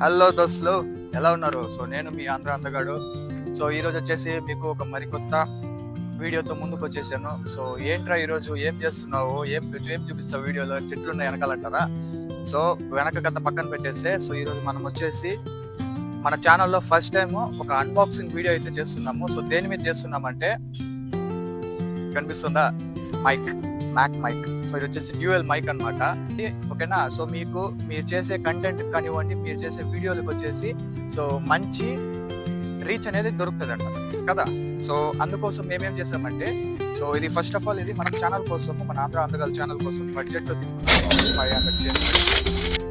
Hello దోస్తులు, ఎలా ఉన్నారు? సో నేను మీ ఆంధ్ర అందగాడు. సో ఈరోజు వచ్చేసి మీకు ఒక మరికొత్త వీడియోతో ముందుకు వచ్చేసాను. సో ఏంట్రా ఈరోజు ఏం చేస్తున్నావు, ఏం చూపిస్తావు వీడియోలో, చెట్లు ఉన్నాయి వెనకాలంటారా? సో వెనక గత పక్కన పెట్టేస్తే, సో ఈరోజు మనం వచ్చేసి మన ఛానల్లో ఫస్ట్ టైం ఒక అన్బాక్సింగ్ వీడియో అయితే చేస్తున్నాము. సో దేని మీద చేస్తున్నామంటే, కనిపిస్తుందా? Mic, Mac mic. సో ఇది వచ్చేసి డ్యూయల్ మైక్ అనమాట. ఓకేనా? సో మీరు చేసే కంటెంట్ కానివ్వండి, మీరు చేసే వీడియోలకు వచ్చేసి సో మంచి రీచ్ అనేది దొరుకుతుంది అనమాట కదా. సో అందుకోసం మేమేం చేసామంటే, సో ఇది ఫస్ట్ ఆఫ్ ఆల్ ఇది మన ఛానల్ కోసం, మన ఆంధ్ర అందగల్ ఛానల్ కోసం బడ్జెట్లో తీసుకున్నాం. 500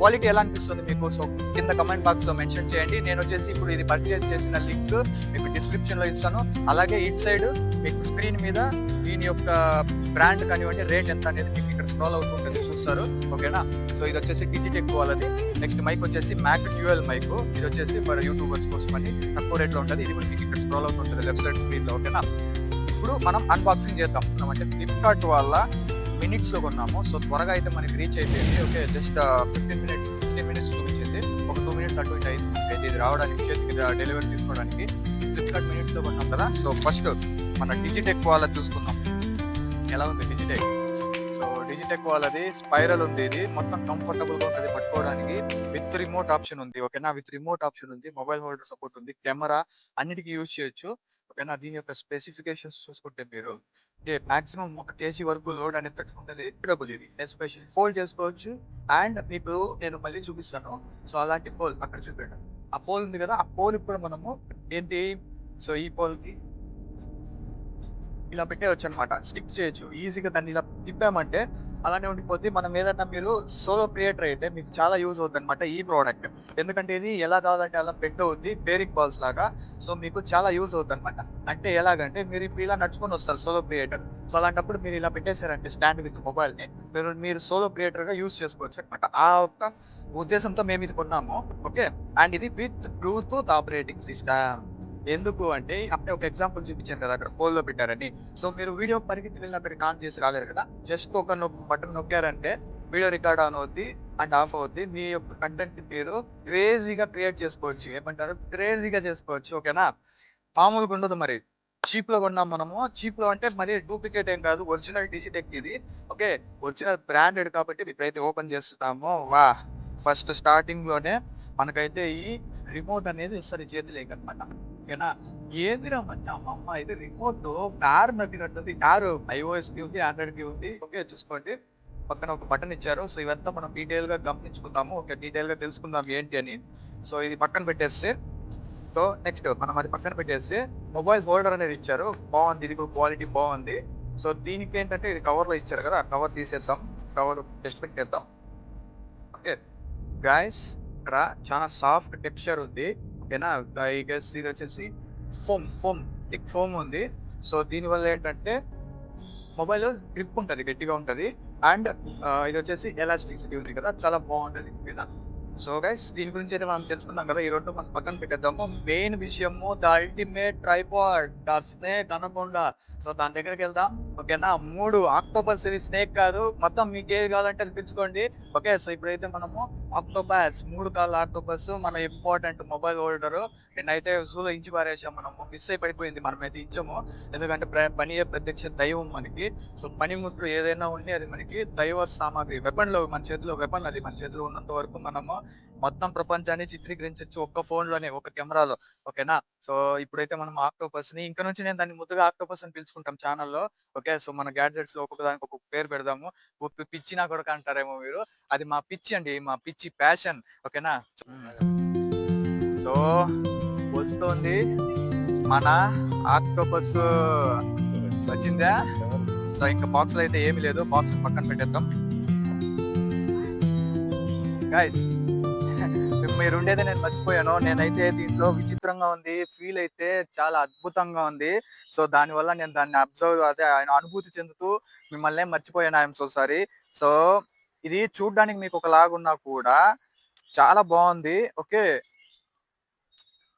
క్వాలిటీ ఎలా అనిపిస్తుంది మీకు? సో కింద కమెంట్ బాక్స్ లో మెన్షన్ చేయండి. నేను వచ్చేసి ఇప్పుడు ఇది పర్చేజ్ చేసిన లింక్ మీకు డిస్క్రిప్షన్ లో ఇస్తాను. అలాగే ఇట్ సైడ్ మీకు స్క్రీన్ మీద దీని యొక్క బ్రాండ్ కానివ్వండి, రేట్ ఎంత అనేది మీకు ఇక్కడ స్క్రోల్ అవుతుంటుంది, చూస్తారు. ఓకేనా? సో ఇది వచ్చేసి డిజిటెక్ వాళ్ళది. నెక్స్ట్ మైక్ వచ్చేసి మ్యాక్ డ్యూయల్ మైక్. ఇది వచ్చేసి ఫర్ యూట్యూబర్స్ కోసం అని తక్కువ రేట్ లో ఉంటుంది. ఇది కూడా మీకు ఇక్కడ స్క్రోల్ అవుతుంటుంది లెఫ్ట్ సైడ్ స్క్రీన్ లో. ఓకేనా? ఇప్పుడు మనం అన్బాక్సింగ్ చేద్దాం. అంటే ఫ్లిప్కార్ట్ వాళ్ళ మినిట్స్ లో కొన్నాము. సో త్వరగా అయితే మనకి రీచ్ అయిపోయింది. ఓకే, జస్ట్ 15 మినిట్స్ 16 మినిట్స్ చూపించింది. ఒక 2 మినిట్స్ అటు ఇటు అయింది అయితే ఇది రావడానికి, చేతికి డెలివరీ తీసుకోవడానికి. ఫ్లిప్కార్ట్ మినిట్స్ లో కొన్నాం కదా. సో ఫస్ట్ మన డిజిటెక్ వాళ్ళది చూసుకుందాం. ఎలా ఉంది డిజిటెక్? సో డిజిటెక్ వాళ్ళది స్పైరల్ ఉంది. ఇది మొత్తం కంఫర్టబుల్ గా ఉంటుంది పట్టుకోవడానికి. విత్ రిమోట్ ఆప్షన్ ఉంది. ఓకేనా? విత్ రిమోట్ ఆప్షన్ ఉంది. మొబైల్ హోల్డర్ సపోర్ట్ ఉంది. కెమెరా అన్నిటికీ యూజ్ చేయొచ్చు. ఓకేనా? దీని యొక్క స్పెసిఫికేషన్స్ చూసుకుంటే మీరు మాక్సిమం 1 kg వరకు లోడ్ అనేది పెట్టుకుంటుంది. డబుల్ ఇది ఎస్పెషల్ ఫోల్డ్ చేసుకోవచ్చు. అండ్ మీకు నేను మళ్ళీ చూపిస్తాను. సో అలాంటి పోల్ అక్కడ చూపెట్టాను. ఆ పోల్ ఉంది కదా, ఆ పోల్ ఇప్పుడు మనము ఏంటి, సో ఈ పోల్ కి ఇలా పెట్టేయచ్చు అనమాట. స్టిక్ చేయొచ్చు ఈజీగా. దాన్ని ఇలా తిప్పామంటే అలానే ఉండిపోద్ది. మనం ఏదన్నా మీరు సోలో క్రియేటర్ అయితే మీకు చాలా యూజ్ అవుతుంది అనమాట ఈ ప్రోడక్ట్. ఎందుకంటే ఇది ఎలా కావాలంటే అలా బెండ్ అవుద్ది, బేరింగ్ బాల్స్ లాగా. సో మీకు చాలా యూజ్ అవుతుంది అనమాట. అంటే ఎలాగంటే మీరు ఇప్పుడు ఇలా నడుచుకొని వస్తారు సోలో క్రియేటర్. సో అలాంటప్పుడు మీరు ఇలా పెట్టేశారంటే స్టాండ్ విత్ మొబైల్ ని మీరు సోలో క్రియేటర్ గా యూజ్ చేసుకోవచ్చు అనమాట. ఆ ఒక్క ఉద్దేశంతో మేము ఇది కొన్నాము. ఓకే, అండ్ ఇది విత్ బ్లూటూత్ ఆపరేటింగ్ సిస్టమ్. ఎందుకు అంటే అప్పుడే ఒక ఎగ్జాంపుల్ చూపించాను కదా, అక్కడ పోల్లో పెట్టారని. సో మీరు వీడియో పరిగెత్తి వెళ్ళి అక్కడికి ఆన్ చేసి రాలేరు కదా. జస్ట్ ఒక బటన్ నొక్కారంటే వీడియో రికార్డ్ ఆన్ అవుద్ది అండ్ ఆఫ్ అవుద్ది. మీ యొక్క కంటెంట్ మీరు క్రేజీగా క్రియేట్ చేసుకోవచ్చు. ఏమంటారు? క్రేజీగా చేసుకోవచ్చు. ఓకేనా? మామూలుగా ఉండదు మరి. చీప్ లో కొన్నాం మనము. చీప్ లో అంటే మరి డూప్లికేట్ ఏం కాదు, ఒరిజినల్ డిజిటెక్ ఇది. ఓకే, ఒరిజినల్ బ్రాండెడ్ కాబట్టి ఇప్పుడైతే ఓపెన్ చేస్తున్నాము. వా, ఫస్ట్ స్టార్టింగ్ లోనే మనకైతే ఈ రిమోట్ అనేది ఇస్తారు చేతిలోకి అనమాట. ఓకేనా? ఏందిరా మధ్య అమ్మ, ఇది రిమోట్ కార్ నడినట్టుంది. కారు iOS కి ఉంది, ఆండ్రాయిడ్ కి ఉంది. ఓకే, చూసుకోండి. పక్కన ఒక బటన్ ఇచ్చారు. సో ఇవంతా మనం డీటెయిల్ గా గమనించుకుందాము. ఓకే, డీటెయిల్ గా తెలుసుకుందాం ఏంటి అని. సో ఇది పక్కన పెట్టేస్తే, సో నెక్స్ట్ మనం అది పక్కన పెట్టేసి మొబైల్ హోల్డర్ అనేది ఇచ్చారు. బాగుంది, ఇది కూడా క్వాలిటీ బాగుంది. సో దీనికి ఏంటంటే ఇది కవర్ లో ఇచ్చారు కదా, కవర్ తీసేద్దాం. కవర్ టెస్ట్ పెట్టేద్దాం. ఓకే గాయస్, ఇక్కడ చాలా సాఫ్ట్ టెక్స్చర్ ఉంది. ఓకేనా? ఐ గెస్ ఇది వచ్చేసి థిక్ ఫోమ్ ఉంది. సో దీని వల్ల ఏంటంటే మొబైల్ గ్రిప్ ఉంటుంది, గట్టిగా ఉంటుంది. అండ్ ఇది వచ్చేసి ఎలాస్టిసిటీ ఉంది కదా, చాలా బాగుంటుంది. ఓకేనా? సో గైస్, దీని గురించి అయితే మనం తెలుసుకున్నాం కదా. ఈ రెండు మనం పక్కన పెట్టేద్దాము. మెయిన్ విషయము, the ultimate tripod, the snake అనకుండా. సో దాని దగ్గరికి వెళ్దాం. ఓకేనా? 3 ఆక్టోపస్, ఇది స్నేక్ కాదు. మొత్తం మీకు ఏది కావాలంటే అది పెంచుకోండి. ఓకే, సో ఇప్పుడైతే మనము ఆక్టోపస్, 3 కాళ్ళ ఆక్టోపస్, మన ఇంపార్టెంట్ మొబైల్ హోల్డర్. నేనైతే జూలో ఇంచి పారేసాం. మనము మిస్ అయి పడిపోయింది, మనమైతే ఇచ్చాము. ఎందుకంటే పనియే ప్రత్యక్ష దైవం మనకి. సో పనిముట్లు ఏదైనా ఉండి అది మనకి దైవ సామాగ్రి. వెపన్ లో మన చేతిలో వెపన్, అది మన చేతిలో ఉన్నంత వరకు మనము మొత్తం ప్రపంచాన్ని చిత్రీకరించవచ్చు ఒక్క ఫోన్ లోనే, ఒక కెమెరాలో. ఓకేనా? సో ఇప్పుడైతే మనం ఆక్టోపస్ ని, ఇంకా నుంచి నేను దాన్ని ముద్దుగా ఆక్టోపస్ అని పిలుచుకుంటాం ఛానల్లో. ఓకే, సో మన గ్యాడ్జెట్స్ లో ఒక్కొక్క దానికి ఒక్కొక్క పేరు పెడదాము. పిచ్చి నా కొడుకు అంటారేమో మీరు. అది మా పిచ్చి అండి, మా పిచ్చి ప్యాషన్. ఓకేనా? సో వస్తుంది మన ఆక్టోపస్. వచ్చిందా? సో ఇంకా బాక్స్ లో అయితే ఏమీ లేదు. బాక్స్ పక్కన పెట్టేద్దాం. గైస్, మీరు ఉండేది నేను మర్చిపోయాను. నేనైతే దీంట్లో విచిత్రంగా ఉంది, ఫీల్ అయితే చాలా అద్భుతంగా ఉంది. సో దానివల్ల నేను దాన్ని ఆయన అనుభూతి చెందుతూ మిమ్మల్ని మర్చిపోయాను. I'm so sorry. సో ఇది చూడ్డానికి మీకు ఒకలాగున్నా కూడా చాలా బాగుంది. ఓకే,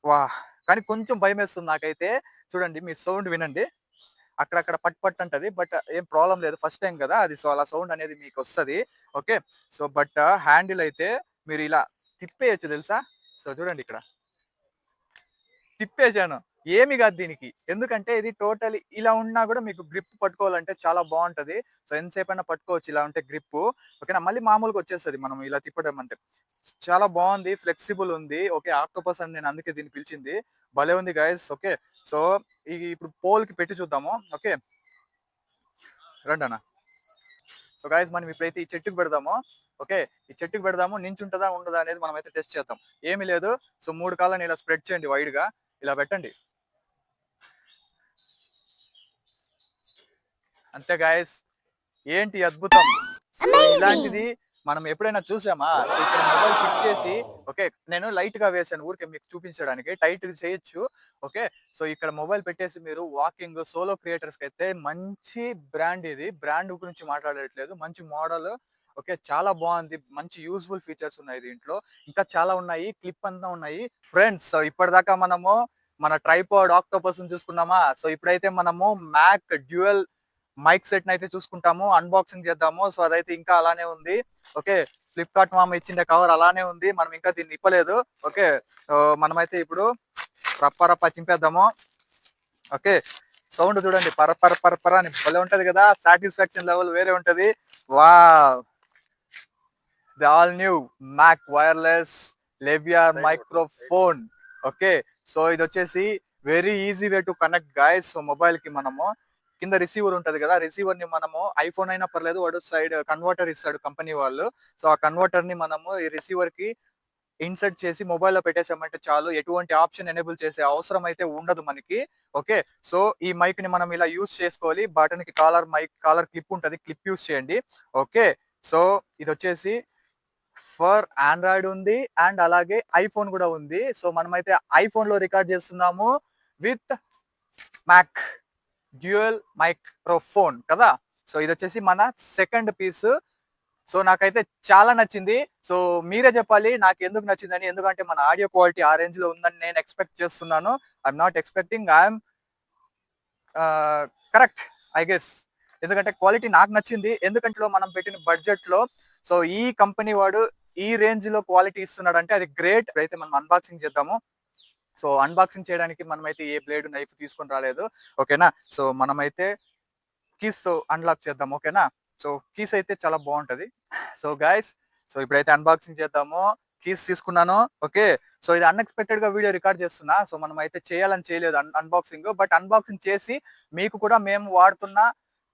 వా, కానీ కొంచెం భయం వేస్తుంది నాకైతే. చూడండి, మీ సౌండ్ వినండి. అక్కడక్కడ పట్ అంటది. బట్ ఏం ప్రాబ్లం లేదు, ఫస్ట్ టైం కదా అది. సో అలా సౌండ్ అనేది మీకు వస్తుంది. ఓకే, సో బట్ హ్యాండిల్ అయితే మీరు ఇలా తిప్పేయచ్చు తెలుసా. సో చూడండి ఇక్కడ తిప్పేసాను. ఏమి కాదు దీనికి. ఎందుకంటే ఇది టోటలీ ఇలా ఉన్నా కూడా మీకు గ్రిప్ పట్టుకోవాలంటే చాలా బావుంటది. సో ఎంతసేపైనా పట్టుకోవచ్చు ఇలా ఉంటే గ్రిప్పు. ఓకేనా. మళ్ళీ మామూలుగా వచ్చేస్తది మనం ఇలా తిప్పడం అంటే. చాలా బావుంది. ఫ్లెక్సిబుల్ ఉంది. ఓకే. ఆక్టోపస్ అని నేను అందుకే దీన్ని పిలిచింది. భలే ఉంది గైస్. ఓకే. సో ఇప్పుడు పోల్‌కి పెట్టి చూద్దాము. ఓకే. రండన్న. సో గైస్ మనం ఇప్పుడైతే ఈ చెట్టుకి పెడదాము. ఓకే. ఈ చెట్టుకి పెడదాము. నించుంటదా? ఉండదా? అనేది మనమైతే టెస్ట్ చేద్దాం. ఏమీ లేదు. సో 3 కాళ్ళని ఇలా స్ప్రెడ్ చేయండి వైడ్‌గా. ఇలా పెట్టండి. అంతే గైస్. ఏంటి అద్భుతం. సో ఇలాంటిది మనం ఎప్పుడైనా చూసామా? సో ఇక్కడ మొబైల్ ఫిట్ చేసి ఓకే. నేను లైట్‌గా వేశాను ఊరికే మీకు చూపించడానికి. టైట్‌గా చేయొచ్చు. ఓకే. సో ఇక్కడ మొబైల్ పెట్టేసి మీరు వాకింగ్ సోలో క్రియేటర్స్‌కైతే మంచి బ్రాండ్ ఇది. బ్రాండ్ గురించి మాట్లాడట్లేదు. మంచి మోడల్. ఓకే. చాలా బావుంది. మంచి యూజ్‌ఫుల్ ఫీచర్స్ ఉన్నాయి దీంట్లో. ఇంకా చాలా ఉన్నాయి. క్లిప్ అంతా ఉన్నాయి. ఫ్రెండ్స్ సో ఇప్పటిదాకా మనము మన ట్రైపాడ్ ఆక్టోపస్‌ని చూసుకున్నామా? సో ఇప్పుడైతే మనము మ్యాక్ డ్యూయల్ మైక్ సెట్ అయితే చూసుకుంటాము. అన్బాక్సింగ్ చేద్దాము. సో అదైతే ఇంకా అలానే ఉంది. ఓకే. ఫ్లిప్‌కార్ట్ మామ ఇచ్చిన కవర్ అలానే ఉంది. మనం ఇంకా దీన్ని ఇప్పలేదు. ఓకే. మనమైతే ఇప్పుడు రప్ప రప్ప చింపేద్దాము. ఓకే. సౌండ్ చూడండి. పర పర పర పర అని భలే ఉంటది కదా! సాటిస్ఫాక్షన్ లెవెల్ వేరే ఉంటది. Wow! The all new Mac wireless lavalier microphone. Okay. So ఇదొచ్చేసి very easy way to connect guys. So మొబైల్‌కి మనము కింద రిసీవర్ ఉంటది కదా! రిసీవర్‌ని మనము ఐఫోన్ అయినా పర్లేదు వాడు సైడ్ కన్వర్టర్ ఇస్తాడు కంపెనీ వాళ్ళు. సో ఆ కన్వర్టర్‌ని మనము ఈ రిసీవర్‌కి ఇన్సర్ట్ చేసి మొబైల్‌లో పెట్టేసామంటే చాలు. ఎటువంటి ఆప్షన్ ఎనేబుల్ చేసే అవసరం అయితే ఉండదు మనకి. ఓకే. సో ఈ మైక్‌ని మనం ఇలా యూజ్ చేసుకోవాలి. బటన్‌కి కాలర్ క్లిప్ ఉంటది. క్లిప్ యూజ్ చేయండి. ఓకే. సో ఇదొచ్చేసి ఫర్ ఆండ్రాయిడ్ ఉంది. అండ్ అలాగే ఐఫోన్ కూడా ఉంది. సో మనమైతే ఐఫోన్‌లో రికార్డ్ చేస్తున్నాము విత్ మ్యాక్ డ్యూయల్ మైక్రోఫోన్ కదా! సో ఇదొచ్చేసి మన సెకండ్ పీస్. సో నాకైతే చాలా నచ్చింది. సో మీరే చెప్పాలి నాకెందుకు నచ్చిందని. ఎందుకంటే మన ఆడియో క్వాలిటీ ఆ రేంజ్‌లో ఉందని నేను ఎక్స్‌పెక్ట్ చేస్తున్నాను. I'm not expecting. I'm correct I guess. ఎందుకంటే క్వాలిటీ నాకు నచ్చింది. ఎందుకంటే మనం పెట్టిన బడ్జెట్‌లో సో ఈ కంపెనీ వాడు ఈ రేంజ్‌లో క్వాలిటీ ఇస్తున్నాడంటే అది గ్రేట్. అయితే మనం అన్బాక్సింగ్ చేద్దాము. సో అన్బాక్సింగ్ చేయడానికి మనమైతే ఏ బ్లేడ్, నైఫ్ తీసుకొని రాలేదు. ఓకేనా. సో మనమైతే కీస్‌తో అన్లాక్ చేద్దాం. ఓకేనా. సో కీస్ అయితే చాలా బావుంటది. సో గైస్ సో ఇప్పుడైతే అన్బాక్సింగ్ చేద్దాము. కీస్ తీసుకున్నాను. ఓకే. సో ఇది అన్‌ఎక్స్‌పెక్టెడ్‌గా వీడియో రికార్డ్ చేస్తున్నా. సో మనమైతే చేయాలని చేయలేదు అన్బాక్సింగ్. బట్ అన్బాక్సింగ్ చేసి మీకు కూడా మేము వాడుతున్న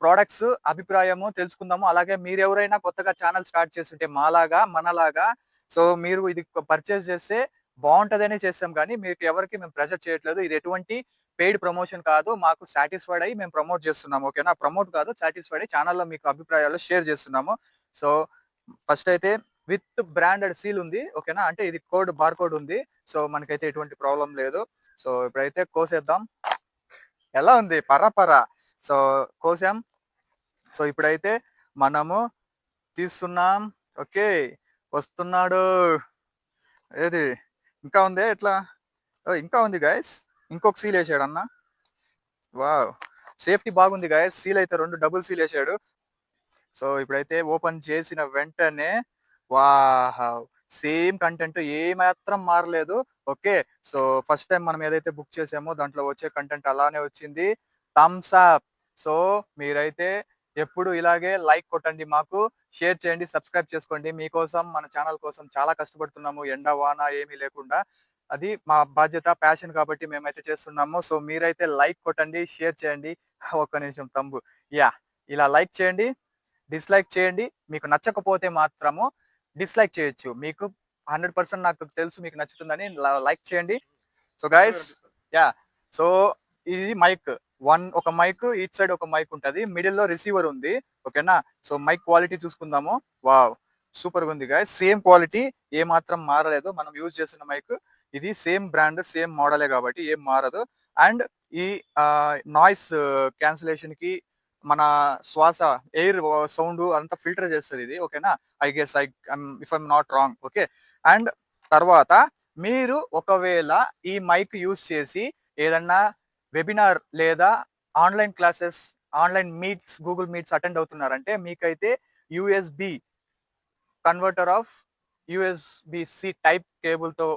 ప్రొడక్ట్స్ అభిప్రాయము తెలుసుకుందాము. అలాగే మీరెవరైనా కొత్తగా ఛానెల్ స్టార్ట్ చేసుంటే మాలాగా, మనలాగా సో మీరు ఇది పర్చేస్ చేస్తే బావుంటదనే చేసాం గానీ మీకు ఎవరికీ మేము ప్రెషర్ చేయట్లేదు. ఇది ఎటువంటి పెయిడ్ ప్రమోషన్ కాదు. మాకు సాటిస్ఫైడ్ అయ్యి మేము ప్రమోట్ చేస్తున్నాము. ఓకేనా. ప్రమోట్ కాదు సాటిస్ఫైడ్ అయ్యి ఛానెల్‌లో మీకు అభిప్రాయాలు షేర్ చేస్తున్నాము. సో ఫస్ట్ అయితే విత్ బ్రాండెడ్ సీల్ ఉంది. ఓకేనా. అంటే ఇది బార్‌కోడ్ ఉంది. సో మనకైతే ఎటువంటి ప్రాబ్లమ్ లేదు. సో ఇప్పుడైతే కోసేద్దాం. ఎలా ఉంది? పర్ర. సో కోసాం. సో ఇప్పుడైతే మనము తీస్తున్నాం. ఓకే. వస్తున్నాడు. ఏది? ఇంకా ఉందే ఎట్లా? ఓహ్! ఇంకా ఉంది గైస్. ఇంకొక సీల్ ఏసాడు అన్న. వావ్! సేఫ్టీ బాగుంది గైస్. సీల్ అయితే 2 డబుల్ సీల్ ఏసాడు. సో ఇప్పుడైతే ఓపెన్ చేసిన వెంటనే వావ్! సేమ్ కంటెంట్ ఏమాత్రం మారలేదు. ఓకే. సో ఫస్ట్ టైమ్ మనం ఏదైతే బుక్ చేసామో దాంట్లో వచ్చే కంటెంట్ అలానే వచ్చింది. Thums up. సో మీరైతే ఎప్పుడు ఇలాగే లైక్ కొట్టండి మాకు. షేర్ చేయండి, సబ్స్క్రైబ్ చేసుకోండి. మీకోసం మన ఛానల్ కోసం చాలా కష్టపడుతున్నాము. ఎండ, వాన ఏమీ లేకుండా. అది మా బాధ్యత, ప్యాషన్ కాబట్టి మేమైతే చేస్తున్నాము. సో మీరైతే లైక్ కొట్టండి, షేర్ చేయండి. ఒక్క నిమిషం తంబు. యాహ్! ఇలా లైక్ చేయండి. డిస్‌లైక్ చేయండి. మీకు నచ్చకపోతే మాత్రము డిస్‌లైక్ చేయొచ్చు. మీకు 100% నాకు తెలుసు మీకు నచ్చుతుందని లైక్ చేయండి. So guys yeah! సో ఇది మైక్. ఒక మైక్ ఈచ్ సైడ్ ఒక మైక్ ఉంటది. మిడిల్‌లో రిసీవర్ ఉంది. ఓకేనా. సో మైక్ క్వాలిటీ చూసుకుందాము. వావ్! సూపర్‌గా ఉంది గైస్. సేమ్ క్వాలిటీ ఏమాత్రం మారలేదు. మనం యూజ్ చేస్తున్న మైక్ ఇది సేమ్ బ్రాండ్, సేమ్ మోడలే కాబట్టి ఏం మారదు. అండ్ ఈ నాయిస్ క్యాన్సిలేషన్‌కి మన శ్వాస ఎయిర్ సౌండ్ అంతా ఫిల్టర్ చేస్తది ఇది. ఓకేనా. I guess if I'm not wrong. Okay. And తర్వాత మీరు ఒకవేళ ఈ మైక్ యూజ్ చేసి ఏదన్నా వెబినార్ లేదా online classes, online meets, Google Meets attend అవుతున్నారంటే మీకైతే USB converter of USB C type కేబుల్‌తో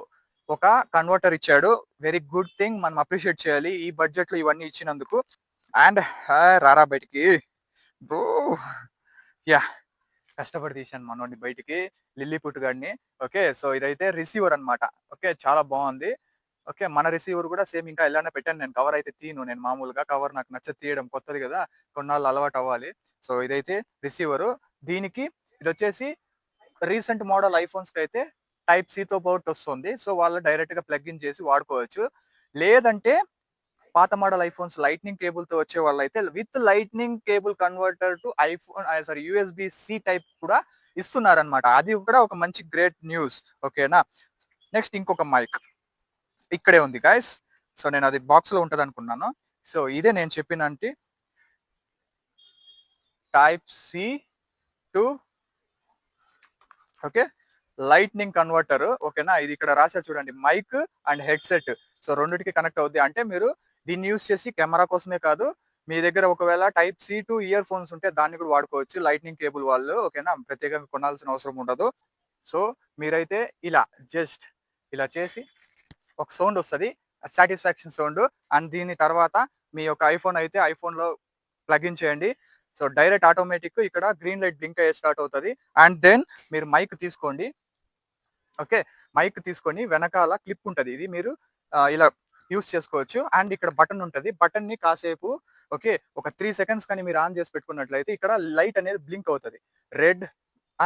ఒక కన్వర్టర్ ఇచ్చాడు. వెరీ గుడ్ థింగ్, మనం అప్రిషియేట్ చేయాలి ఈ బడ్జెట్ లో ఇవన్నీ ఇచ్చినందుకు. అండ్ రారా బయటికి బ్రో. యా, కష్టపడి తీశాను మనోడిని బయటికి, లిల్లీ పుట్టుగాడిని. ఓకే, సో ఇదైతే రిసీవర్ అన్నమాట. ఓకే, చాలా బాగుంది. ఓకే, మన రిసీవర్ కూడా సేమ్ ఇంకా ఇలానే పెట్టాను. నేను కవర్ అయితే తీయను, నేను మామూలుగా కవర్ నాకు నచ్చదు తీయడం, కొత్తది కదా, కొన్నాళ్ళు అలవాటు అవ్వాలి. సో ఇదైతే రిసీవరు. దీనికి ఇది వచ్చేసి రీసెంట్ మోడల్ ఐఫోన్స్ కి అయితే టైప్ సి తో పోర్ట్ వస్తుంది. సో వాళ్ళు డైరెక్ట్ గా ప్లగ్ ఇన్ చేసి వాడుకోవచ్చు. లేదంటే పాత మోడల్ ఐఫోన్స్ లైట్నింగ్ కేబుల్ తో వచ్చే వాళ్ళైతే with lightning cable converter to iPhone sorry USB C type కూడా ఇస్తున్నారనమాట. అది కూడా ఒక మంచి గ్రేట్ న్యూస్. ఓకేనా, నెక్స్ట్ ఇంకొక మైక్ ఇక్కడే ఉంది గైస్. సో నేను అది బాక్స్ లో ఉంటది అనుకున్నాను. సో ఇదే నేను చెప్పినంటే type C to okay lightning converter. ఓకేనా, ఇది ఇక్కడ రాసా చూడండి, మైక్ అండ్ హెడ్సెట్. సో రెండింటికి కనెక్ట్ అవుద్ది. అంటే మీరు దీన్ని యూస్ చేసి కెమెరా కోసమే కాదు, మీ దగ్గర ఒకవేళ type C to earphones ఉంటే దాన్ని కూడా వాడుకోవచ్చు, లైట్నింగ్ కేబుల్ వాళ్ళు. ఓకేనా, ప్రత్యేకంగా కొనాల్సిన అవసరం ఉండదు. సో మీరైతే ఇలా జస్ట్ ఇలా చేసి ఒక సౌండ్ వస్తుంది, సాటిస్ఫాక్షన్ సౌండ్. అండ్ దీని తర్వాత మీ యొక్క ఐఫోన్ అయితే ఐఫోన్ లో ప్లగిన్ చేయండి. సో డైరెక్ట్ ఆటోమేటిక్ ఇక్కడ గ్రీన్ లైట్ బ్లింక్ అయ్యే స్టార్ట్ అవుతుంది. అండ్ దెన్ మీరు మైక్ తీసుకోండి. ఓకే, మైక్ తీసుకొని వెనకాల క్లిప్ ఉంటుంది, ఇది మీరు ఇలా యూస్ చేసుకోవచ్చు. అండ్ ఇక్కడ బటన్ ఉంటుంది, బటన్ ని కాసేపు ఓకే ఒక 3 సెకండ్స్ కానీ మీరు ఆన్ చేసి పెట్టుకున్నట్లయితే ఇక్కడ లైట్ అనేది బ్లింక్ అవుతుంది, రెడ్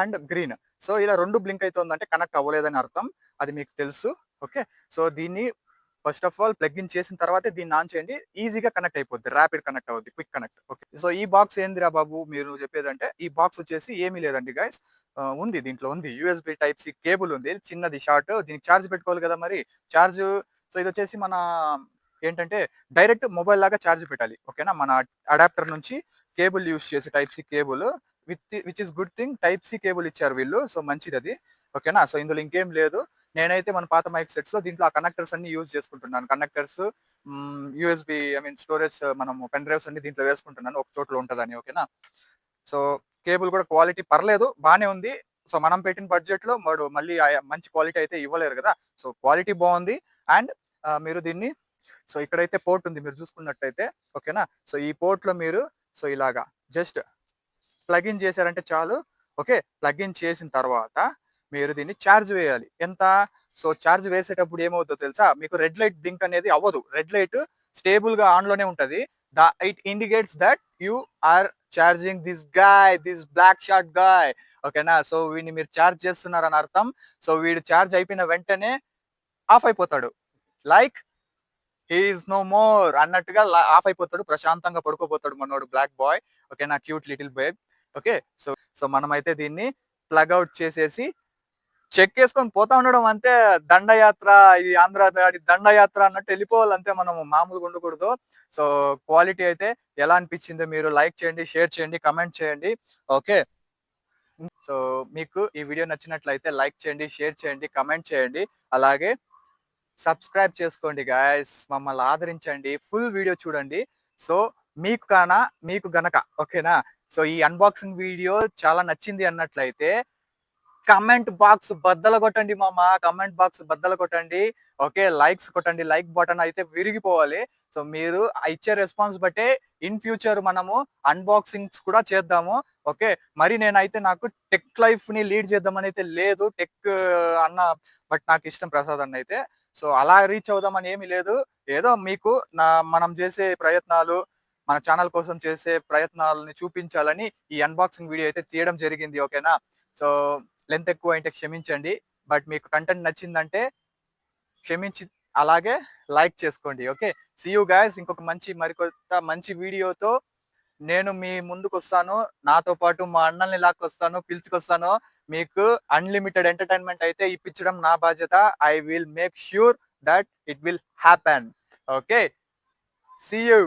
అండ్ గ్రీన్. సో ఇలా రెండు బ్లింక్ అవుతుందంటే కనెక్ట్ అవ్వలేదని అర్థం, అది మీకు తెలుసు. ఓకే, సో దీన్ని first of all plug in చేసిన తర్వాత దీన్ని ఆన్ చేయండి, ఈజీగా కనెక్ట్ అయిపోద్ది, ర్యాపిడ్ కనెక్ట్ అవుద్ది, క్విక్ కనెక్ట్. ఓకే, సో ఈ బాక్స్ ఏందిరా బాబు మీరు చెప్పేదంటే, ఈ బాక్స్ వచ్చేసి ఏమీ లేదండి గైస్, ఉంది దీంట్లో ఉంది యూఎస్బి టైప్ సి కేబుల్ ఉంది, చిన్నది షార్ట్, దీనికి ఛార్జ్ పెట్టుకోవాలి కదా మరి, ఛార్జ్. సో ఇది వచ్చేసి మన ఏంటంటే డైరెక్ట్ మొబైల్ లాగా ఛార్జ్ పెట్టాలి. ఓకేనా, మన అడాప్టర్ నుంచి కేబుల్ యూస్ చేసి type C cable which is good thing, type C cable ఇచ్చారు వీళ్ళు, సో మంచిది అది. ఓకేనా, సో ఇందులో ఇంకేం లేదు. నేనైతే మన పాత మైక్ సెట్స్ లో దీంట్లో ఆ కనెక్టర్స్ అన్ని యూజ్ చేసుకుంటున్నాను. Connectors, USB I mean storage, మనం పెన్ డ్రైవ్స్ అన్ని దీంట్లో వేసుకుంటున్నాను, ఒక చోట్ల ఉంటుందని. ఓకేనా, సో కేబుల్ కూడా క్వాలిటీ పర్లేదు, బానే ఉంది. సో మనం పెట్టిన బడ్జెట్ లో మళ్ళీ మంచి క్వాలిటీ అయితే ఇవ్వలేరు కదా, సో క్వాలిటీ బాగుంది. అండ్ మీరు దీన్ని, సో ఇక్కడైతే పోర్ట్ ఉంది మీరు చూసుకున్నట్టయితే. ఓకేనా, సో ఈ పోర్ట్ లో మీరు సో ఇలాగా జస్ట్ ప్లగ్ ఇన్ చేశారంటే చాలు. ఓకే, ప్లగ్ ఇన్ చేసిన తర్వాత మీరు దీన్ని ఛార్జ్ వేయాలి. ఎంత? సో ఛార్జ్ వేసేటప్పుడు ఏమవుతుందో తెలుసా, మీకు రెడ్ లైట్ బ్లింక్ అనేది అవ్వదు, రెడ్ లైట్ స్టేబుల్ గా ఆన్ లోనే ఉంటది. It indicates that you are charging this guy, this black short guy. ఓకేనా, సో వీడిని మీరు ఛార్జ్ చేస్తున్నారని అర్థం. సో వీడు ఛార్జ్ అయిపోయిన వెంటనే ఆఫ్ అయిపోతాడు, లైక్ హీఈస్ నో మోర్ అన్నట్టుగా ఆఫ్ అయిపోతాడు, ప్రశాంతంగా పడుకోపోతాడు మనోడు, బ్లాక్ బాయ్. ఓకేనా, cute little boy. Okay, so so మనమైతే దీన్ని ప్లగ్ అవుట్ చేసేసి చెక్ వేసుకొని పోతా ఉండడం అంతే. దండయాత్ర, ఈ ఆంధ్ర దాడి దండయాత్ర అన్నట్టు వెళ్ళిపోవాలి అంతే, మనం మామూలుగా ఉండకూడదు. సో క్వాలిటీ అయితే ఎలా అనిపించిందో మీరు లైక్ చేయండి, షేర్ చేయండి, కమెంట్ చేయండి. ఓకే, సో మీకు ఈ వీడియో నచ్చినట్లయితే లైక్ చేయండి, షేర్ చేయండి, కమెంట్ చేయండి, అలాగే సబ్స్క్రైబ్ చేసుకోండి గాయస్, మమ్మల్ని ఆదరించండి, ఫుల్ వీడియో చూడండి. సో మీకు గనక ఓకేనా, సో ఈ అన్బాక్సింగ్ వీడియో చాలా నచ్చింది అన్నట్లయితే కమెంట్ బాక్స్ బద్దలు కొట్టండి మామ, కమెంట్ బాక్స్ బద్దలు కొట్టండి. ఓకే, లైక్స్ కొట్టండి, లైక్ బటన్ అయితే విరిగిపోవాలి. సో మీరు ఇచ్చే రెస్పాన్స్ బట్టే ఇన్ ఫ్యూచర్ మనము అన్బాక్సింగ్స్ కూడా చేద్దాము. ఓకే, మరి నేనైతే నాకు టెక్ లైఫ్ ని లీడ్ చేద్దామని అయితే లేదు, టెక్ అన్న బట్ నాకు ఇష్టం ప్రసాద్ అన్న అయితే. సో అలా రీచ్ అవుదామని ఏమీ లేదు, ఏదో మీకు మనం చేసే ప్రయత్నాలు, మన ఛానల్ కోసం చేసే ప్రయత్నాలని చూపించాలని ఈ అన్బాక్సింగ్ వీడియో అయితే తీయడం జరిగింది. ఓకేనా, సో లెంత్ ఎక్కువ అయితే క్షమించండి, బట్ మీకు కంటెంట్ నచ్చిందంటే క్షమించి అలాగే లైక్ చేసుకోండి. ఓకే, సీ యూ గైస్, ఇంకొక మరికొత్త మంచి వీడియోతో నేను మీ ముందుకు వస్తాను. నాతో పాటు మా అన్నల్ని లాక్కొస్తాను, పిలుచుకొస్తాను. మీకు అన్లిమిటెడ్ ఎంటర్టైన్మెంట్ అయితే ఇప్పించడం నా బాధ్యత. I will make sure that it will happen. Okay, see you.